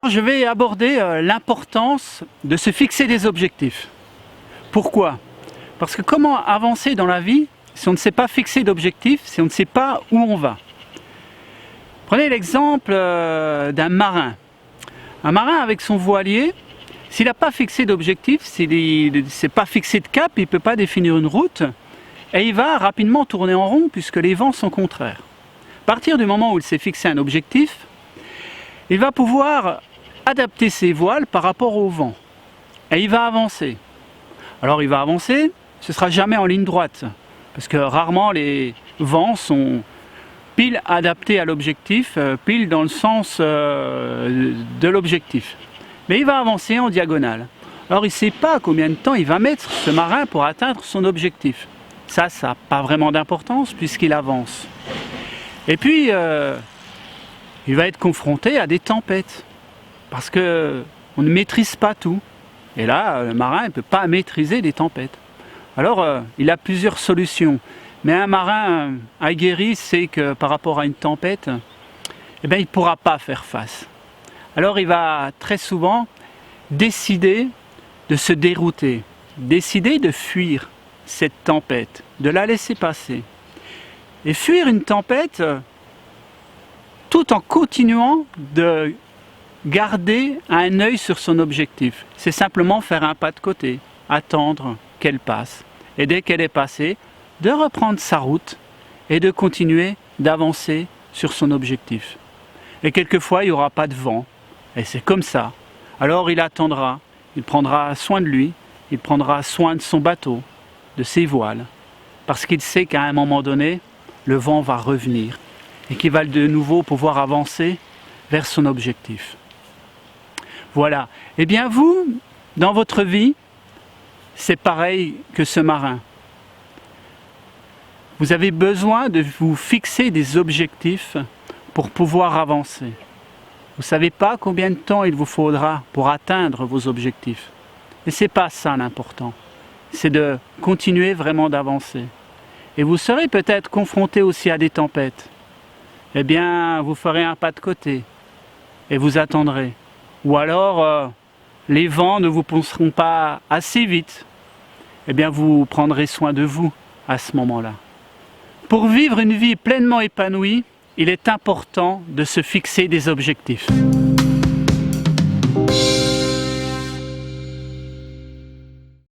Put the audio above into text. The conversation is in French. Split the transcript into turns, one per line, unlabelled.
Je vais aborder l'importance de se fixer des objectifs. Pourquoi? Parce que comment avancer dans la vie si on ne sait pas fixer d'objectifs, si on ne sait pas où on va? Prenez l'exemple d'un marin. Un marin avec son voilier, s'il n'a pas fixé d'objectif, s'il ne s'est pas fixé de cap, il ne peut pas définir une route et il va rapidement tourner en rond puisque les vents sont contraires. À partir du moment où il s'est fixé un objectif, il va pouvoir adapter ses voiles par rapport au vent et il va avancer. Alors il va avancer, ce ne sera jamais en ligne droite parce que rarement les vents sont pile adaptés à l'objectif, pile dans le sens de l'objectif. Mais il va avancer en diagonale. Alors il ne sait pas combien de temps il va mettre ce marin pour atteindre son objectif. Ça n'a pas vraiment d'importance puisqu'il avance. Et puis il va être confronté à des tempêtes parce qu'on ne maîtrise pas tout. Et là, le marin ne peut pas maîtriser les tempêtes. Alors il a plusieurs solutions. Mais un marin aguerri sait que par rapport à une tempête, il ne pourra pas faire face. Alors il va très souvent décider de se dérouter, décider de fuir cette tempête, de la laisser passer. Et fuir une tempête tout en continuant de garder un œil sur son objectif. C'est simplement faire un pas de côté, attendre qu'elle passe. Et dès qu'elle est passée, de reprendre sa route et de continuer d'avancer sur son objectif. Et quelquefois, il n'y aura pas de vent. Et c'est comme ça. Alors il attendra, il prendra soin de lui, il prendra soin de son bateau, de ses voiles. Parce qu'il sait qu'à un moment donné, le vent va revenir et qu'il va de nouveau pouvoir avancer vers son objectif. Voilà. Eh bien vous, dans votre vie, c'est pareil que ce marin. Vous avez besoin de vous fixer des objectifs pour pouvoir avancer. Vous ne savez pas combien de temps il vous faudra pour atteindre vos objectifs. Et ce n'est pas ça l'important. C'est de continuer vraiment d'avancer. Et vous serez peut-être confronté aussi à des tempêtes. Eh bien, vous ferez un pas de côté et vous attendrez. Ou alors, les vents ne vous pousseront pas assez vite. Eh bien, vous prendrez soin de vous à ce moment-là. Pour vivre une vie pleinement épanouie, il est important de se fixer des objectifs.